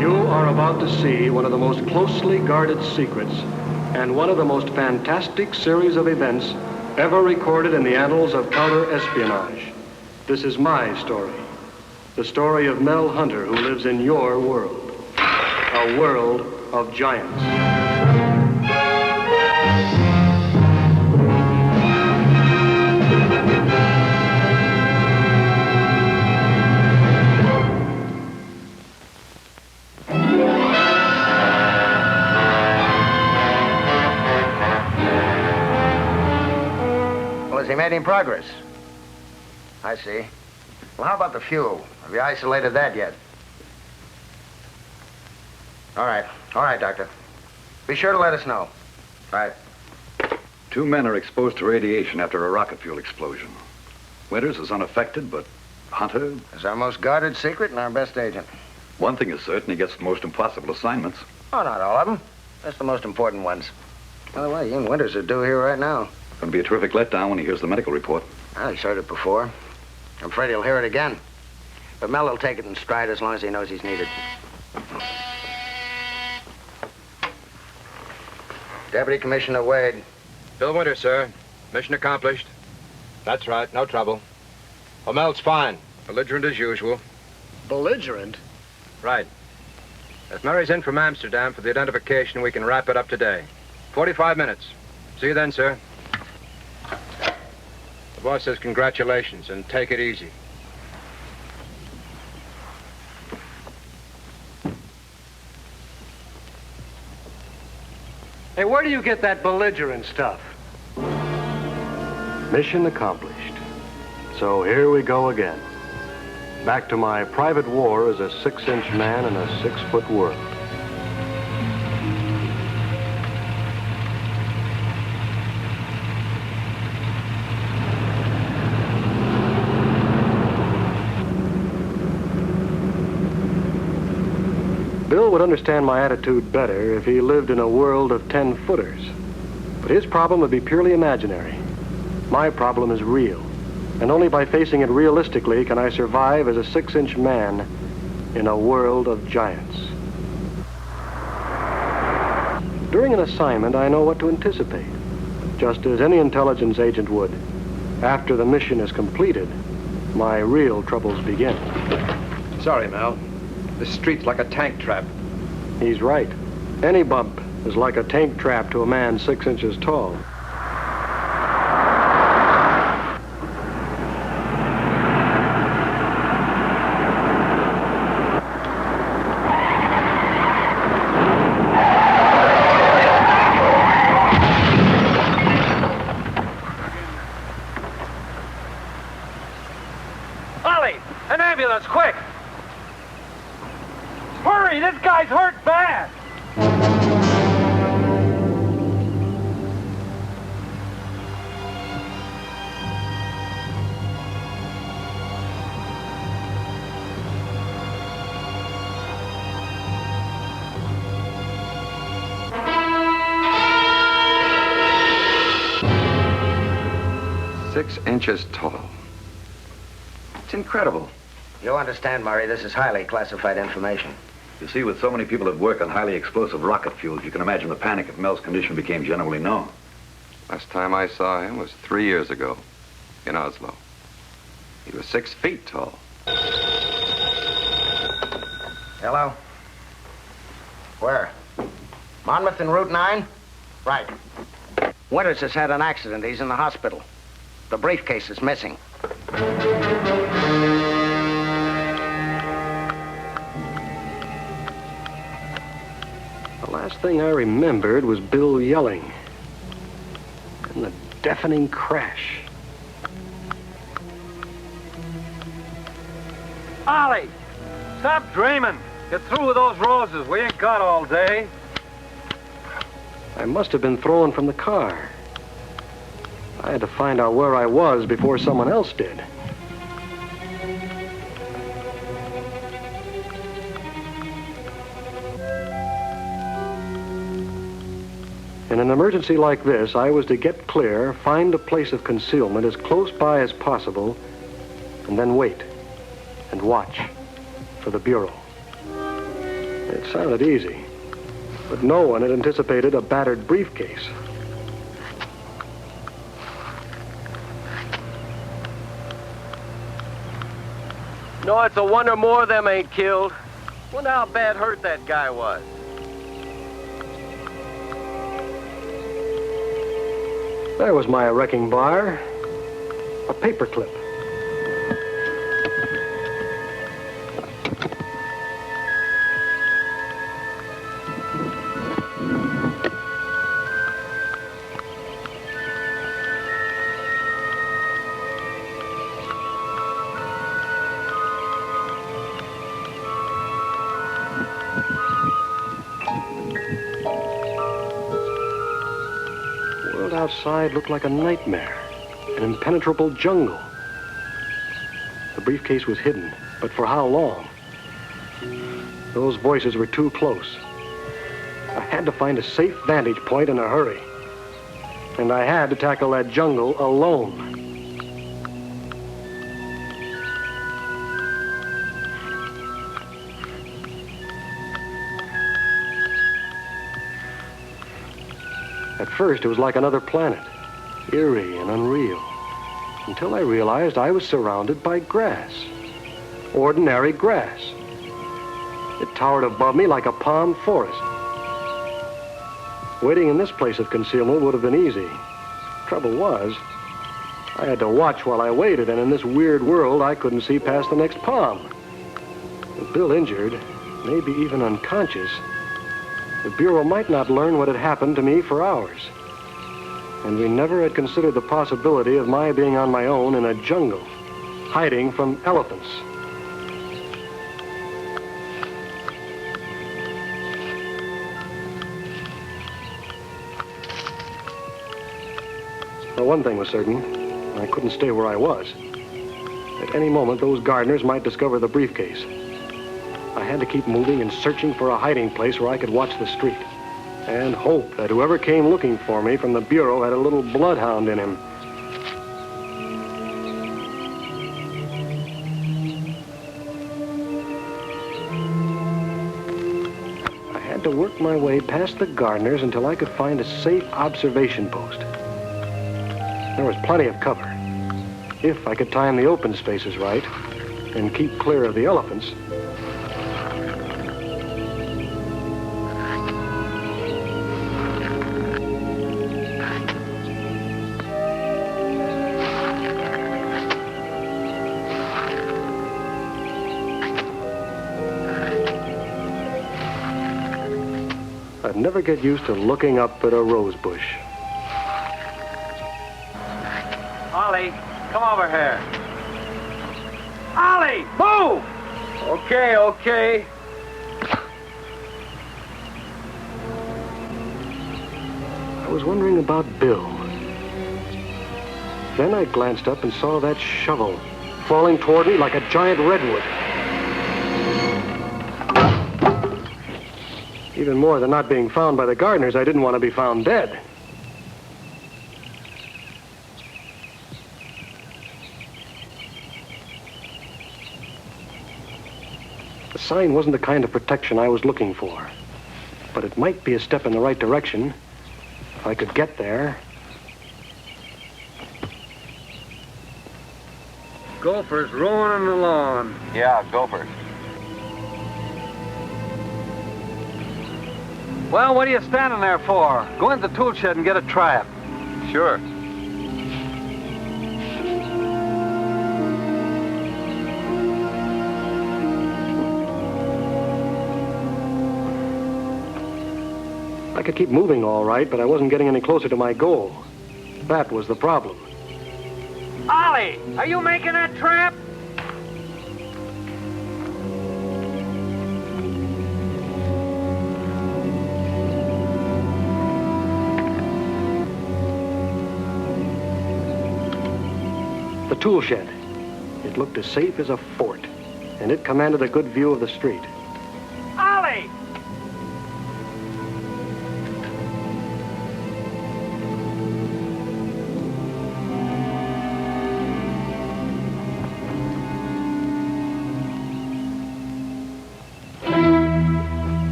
You are about to see one of the most closely guarded secrets and one of the most fantastic series of events ever recorded in the annals of counter-espionage. This is my story. The story of Mel Hunter, who lives in your world. A world of giants. Well, has he made any progress? I see. Well, how about the fuel? Have you isolated that yet? All right, Doctor. Be sure to let us know. Right. 2 men are exposed to radiation after a rocket fuel explosion. Winters is unaffected, but Hunter... It's our most guarded secret and our best agent. One thing is certain, he gets the most impossible assignments. Oh, not all of them. Just the most important ones. By the way, young Winters are due here right now. Gonna be a terrific letdown when he hears the medical report. He's heard it before. I'm afraid he'll hear it again. But Mel will take it in stride as long as he knows he's needed. Deputy Commissioner Wade. Bill Winters, sir. Mission accomplished. That's right, no trouble. Oh, Mel's fine. Belligerent as usual. Belligerent? Right. If Murray's in from Amsterdam for the identification, we can wrap it up today. 45 minutes. See you then, sir. The boss says congratulations, and take it easy. Hey, where do you get that belligerent stuff? Mission accomplished. So here we go again. Back to my private war as a 6-inch man in a 6-foot world. Bill would understand my attitude better if he lived in a world of 10-footers. But his problem would be purely imaginary. My problem is real. And only by facing it realistically can I survive as a 6-inch man in a world of giants. During an assignment, I know what to anticipate, just as any intelligence agent would. After the mission is completed, my real troubles begin. Sorry, Mel. This street's like a tank trap. He's right. Any bump is like a tank trap to a man 6 inches tall. Ollie, an ambulance, quick! Hurry, this guy's hurt bad! Six inches tall. It's incredible. You'll understand, Murray, this is highly classified information. You see, with so many people at work on highly explosive rocket fuels, you can imagine the panic if Mel's condition became generally known. Last time I saw him was 3 years ago in Oslo. He was 6 feet tall. Hello? Where? Monmouth and Route 9? Right. Winters has had an accident. He's in the hospital. The briefcase is missing. The last thing I remembered was Bill yelling. And the deafening crash. Ollie, stop dreaming. Get through with those roses. We ain't got all day. I must have been thrown from the car. I had to find out where I was before someone else did. In an emergency like this, I was to get clear, find a place of concealment as close by as possible, and then wait and watch. for the Bureau. It sounded easy, but no one had anticipated a battered briefcase. No, it's a wonder more of them ain't killed. Wonder how bad hurt that guy was. There was my wrecking bar. A paperclip. The world outside looked like a nightmare, an impenetrable jungle. The briefcase was hidden, but for how long? Those voices were too close. I had to find a safe vantage point in a hurry. And I had to tackle that jungle alone. At first, it was like another planet, eerie and unreal, until I realized I was surrounded by grass, ordinary grass. It towered above me like a palm forest. Waiting in this place of concealment would have been easy. Trouble was, I had to watch while I waited, and in this weird world, I couldn't see past the next palm. With Bill injured, maybe even unconscious, the Bureau might not learn what had happened to me for hours. And we never had considered the possibility of my being on my own in a jungle, hiding from elephants. Well, one thing was certain. I couldn't stay where I was. At any moment, those gardeners might discover the briefcase. I had to keep moving and searching for a hiding place where I could watch the street and hope that whoever came looking for me from the Bureau had a little bloodhound in him. I had to work my way past the gardeners until I could find a safe observation post. There was plenty of cover. If I could time the open spaces right and keep clear of the elephants. I'd never get used to looking up at a rose bush. Ollie, come over here. Ollie, move! Okay, okay. I was wondering about Bill. Then I glanced up and saw that shovel falling toward me like a giant redwood. Even more than not being found by the gardeners, I didn't want to be found dead. The sign wasn't the kind of protection I was looking for, but it might be a step in the right direction if I could get there. Gophers ruining the lawn. Yeah, gophers. Well, what are you standing there for? Go in the tool shed and get a trap. Sure. I could keep moving all right, but I wasn't getting any closer to my goal. That was the problem. Ollie, are you making that trap? The tool shed. It looked as safe as a fort, and it commanded a good view of the street. Ollie!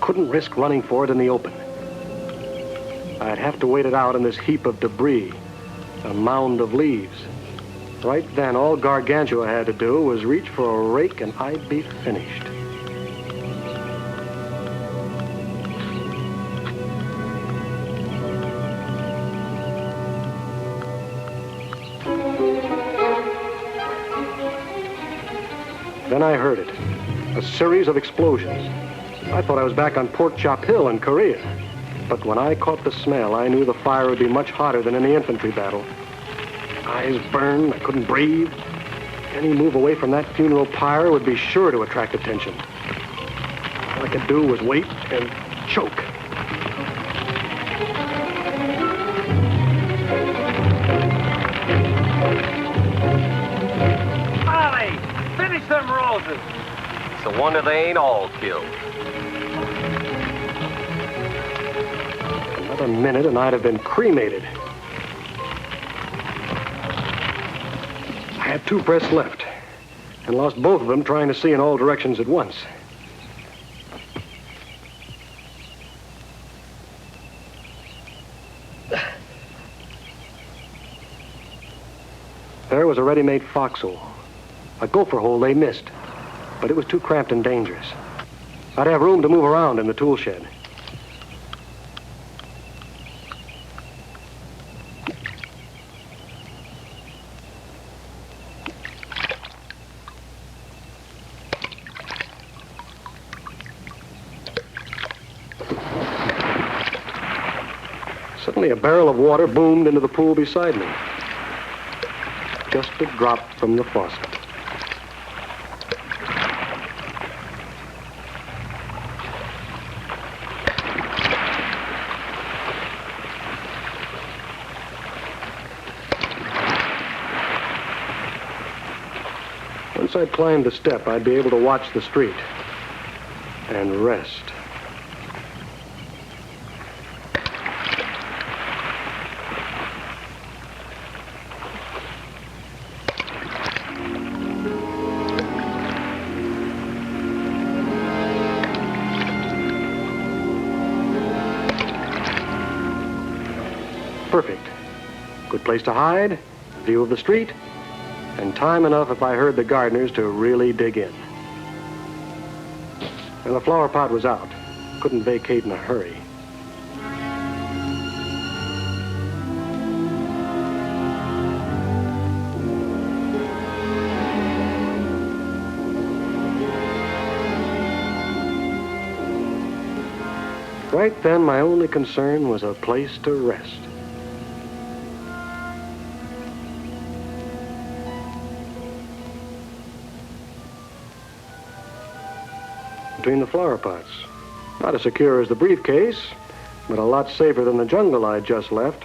couldn't risk running for it in the open. I'd have to wait it out in this heap of debris, a mound of leaves. Right then, all Gargantua had to do was reach for a rake and I'd be finished. Then I heard it, a series of explosions. I thought I was back on Pork Chop Hill in Korea. But when I caught the smell, I knew the fire would be much hotter than any infantry battle. Eyes burned, I couldn't breathe. Any move away from that funeral pyre would be sure to attract attention. All I could do was wait and choke. Ollie, finish them roses. It's a wonder they ain't all killed. Another minute and I'd have been cremated. I had 2 breaths left and lost both of them trying to see in all directions at once. There was a ready-made foxhole. A gopher hole they missed, but it was too cramped and dangerous. I'd have room to move around in the tool shed. Suddenly, a barrel of water boomed into the pool beside me. Just a drop from the faucet. Once I'd climbed the step, I'd be able to watch the street and rest. Perfect. Good place to hide, view of the street, and time enough if I heard the gardeners to really dig in. And the flower pot was out. Couldn't vacate in a hurry. Right then, my only concern was a place to rest. Between the flower pots. Not as secure as the briefcase, but a lot safer than the jungle I'd just left.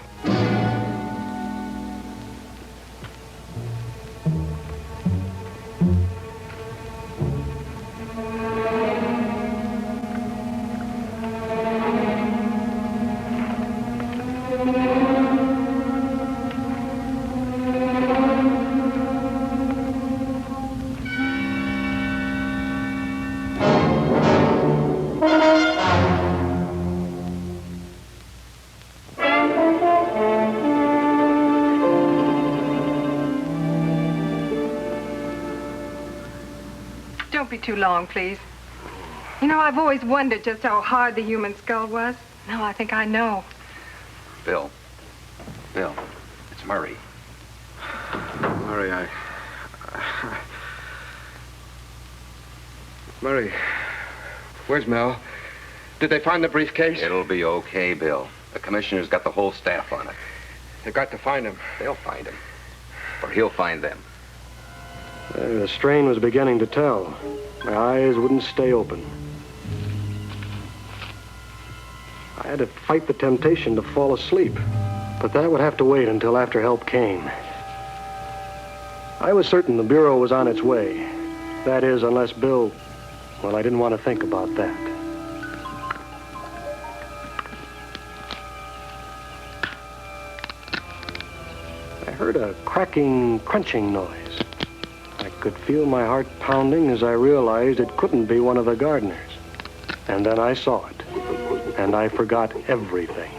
Don't be too long, please. You know, I've always wondered just how hard the human skull was. Now I think I know. Bill, it's Murray. Murray, Murray, where's Mel? Did they find the briefcase? It'll be okay, Bill. The commissioner's got the whole staff on it. They've got to find him. They'll find him. Or he'll find them. The strain was beginning to tell. My eyes wouldn't stay open. I had to fight the temptation to fall asleep, but that would have to wait until after help came. I was certain the Bureau was on its way. That is, unless Bill... Well, I didn't want to think about that. I heard a cracking, crunching noise. I could feel my heart pounding as I realized it couldn't be one of the gardeners. And then I saw it, and I forgot everything.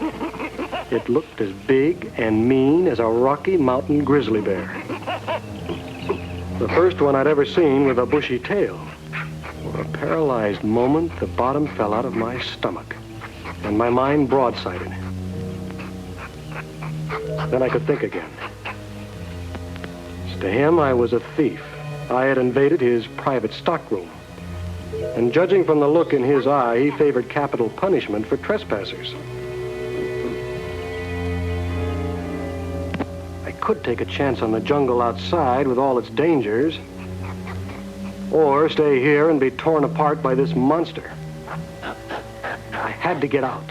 It looked as big and mean as a Rocky Mountain grizzly bear. The first one I'd ever seen with a bushy tail. For a paralyzed moment, the bottom fell out of my stomach, and my mind broadsided. Then I could think again. To him, I was a thief. I had invaded his private stockroom. And judging from the look in his eye, he favored capital punishment for trespassers. I could take a chance on the jungle outside with all its dangers, or stay here and be torn apart by this monster. I had to get out.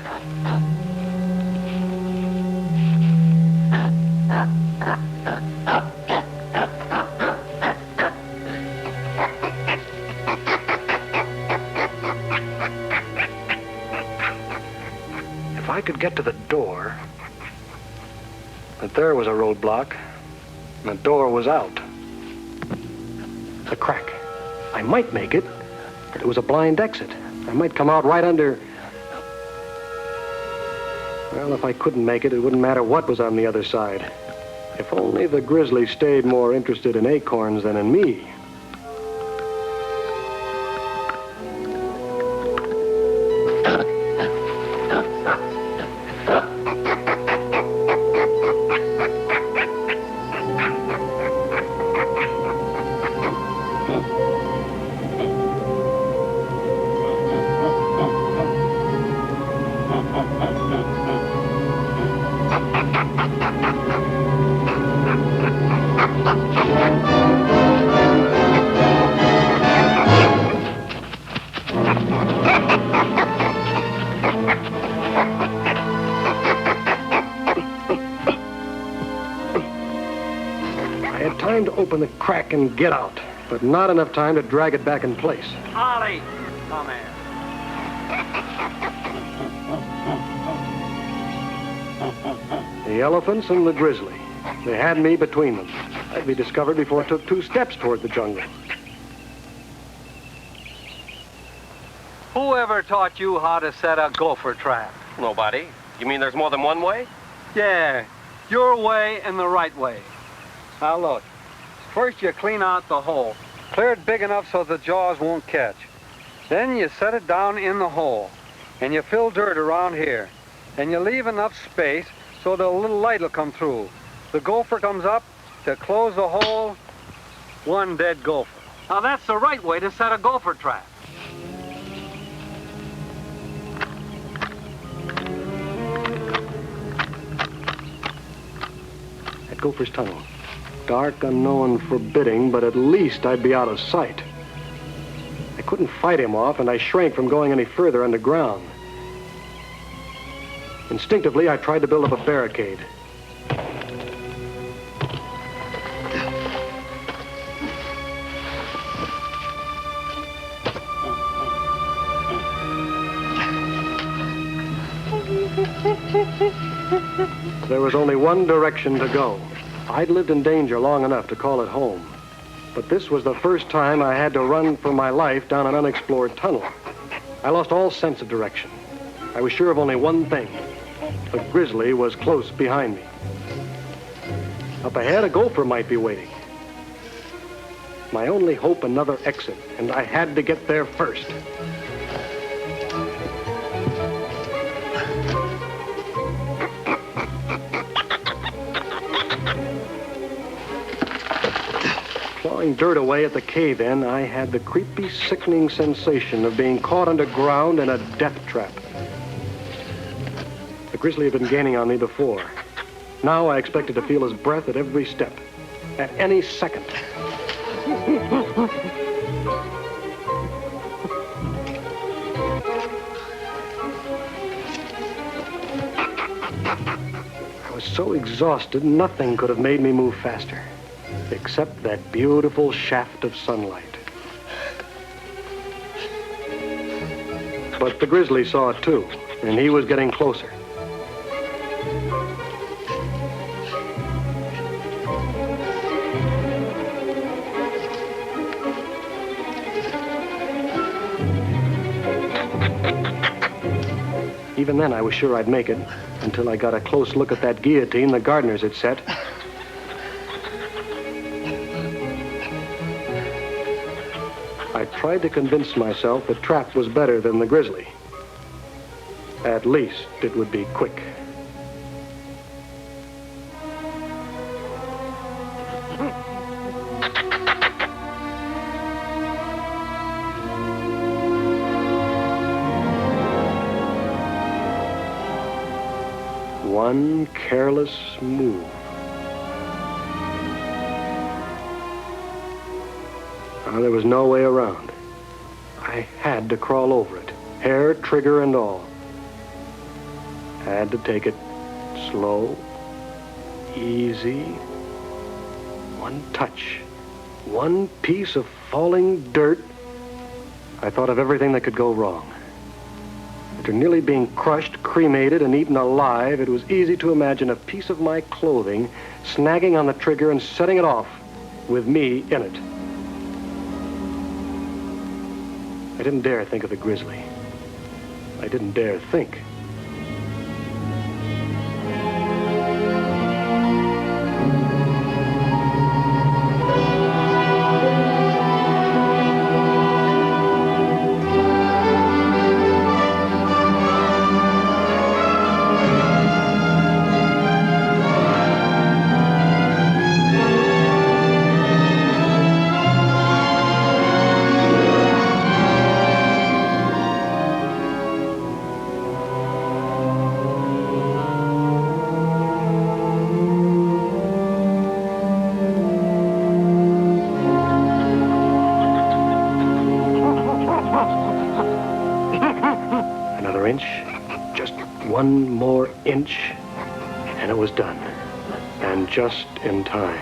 If I could get to the door, but there was a roadblock, and the door was out. The crack. I might make it, but it was a blind exit. I might come out right under... Well, if I couldn't make it, it wouldn't matter what was on the other side. If only the grizzly stayed more interested in acorns than in me. Open the crack and get out, but not enough time to drag it back in place. Ollie, come here. The elephants and the grizzly. They had me between them. I'd be discovered before it took 2 steps toward the jungle. Whoever taught you how to set a gopher trap? Nobody. You mean there's more than one way? Yeah, your way and the right way. Now look. First, you clean out the hole. Clear it big enough so the jaws won't catch. Then you set it down in the hole, and you fill dirt around here. And you leave enough space so that a little light will come through. The gopher comes up to close the hole, one dead gopher. Now that's the right way to set a gopher trap. That gopher's tunnel. Dark, unknown, forbidding, but at least I'd be out of sight. I couldn't fight him off, and I shrank from going any further underground. Instinctively, I tried to build up a barricade. There was only one direction to go. I'd lived in danger long enough to call it home. But this was the first time I had to run for my life down an unexplored tunnel. I lost all sense of direction. I was sure of only one thing. The grizzly was close behind me. Up ahead, a gopher might be waiting. My only hope, another exit, and I had to get there first. Clawing dirt away at the cave-in, I had the creepy, sickening sensation of being caught underground in a death trap. The grizzly had been gaining on me before. Now I expected to feel his breath at every step, at any second. I was so exhausted, nothing could have made me move faster, except that beautiful shaft of sunlight. But the grizzly saw it too, and he was getting closer. Even then, I was sure I'd make it, until I got a close look at that guillotine the gardeners had set. I tried to convince myself the trap was better than the grizzly. At least it would be quick. One careless move. Now, there was no way around. I had to crawl over it, hair, trigger, and all. Had to take it slow, easy. One touch, one piece of falling dirt. I thought of everything that could go wrong. After nearly being crushed, cremated, and eaten alive, it was easy to imagine a piece of my clothing snagging on the trigger and setting it off with me in it. I didn't dare think of the grizzly. I didn't dare think. One more inch, and it was done. And just in time.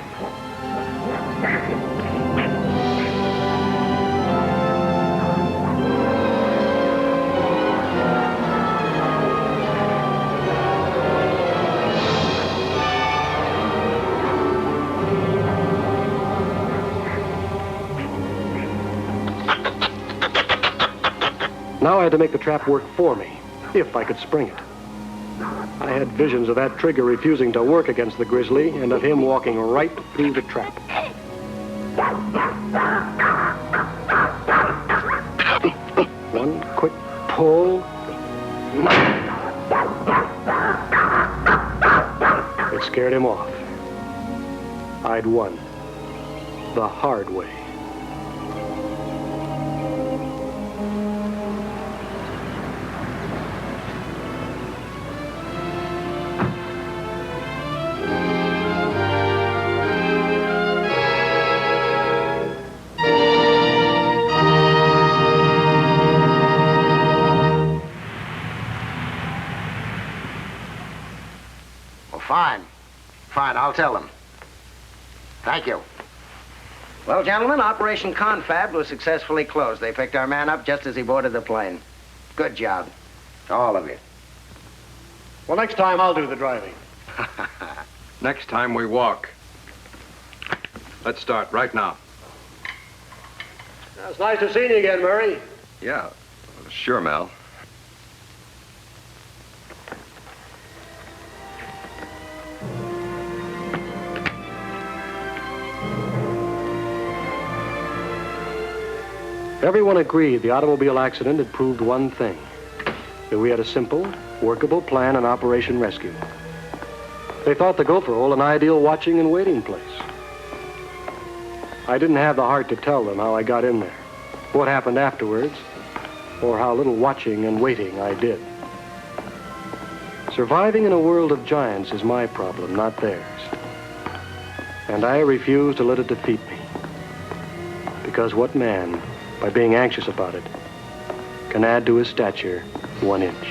Now I had to make the trap work for me, if I could spring it. I had visions of that trigger refusing to work against the grizzly and of him walking right through the trap. One quick pull. It scared him off. I'd won. The hard way. Fine, I'll tell them. Thank you. Well, gentlemen, Operation Confab was successfully closed. They picked our man up just as he boarded the plane. Good job. To all of you. Well, next time I'll do the driving. Next time we walk. Let's start right now. It's nice to see you again, Murray. Yeah, sure, Mel. Everyone agreed the automobile accident had proved one thing, that we had a simple, workable plan in Operation Rescue. They thought the gopher hole an ideal watching and waiting place. I didn't have the heart to tell them how I got in there, what happened afterwards, or how little watching and waiting I did. Surviving in a world of giants is my problem, not theirs. And I refuse to let it defeat me. Because what man, by being anxious about it, can add to his stature 1 inch?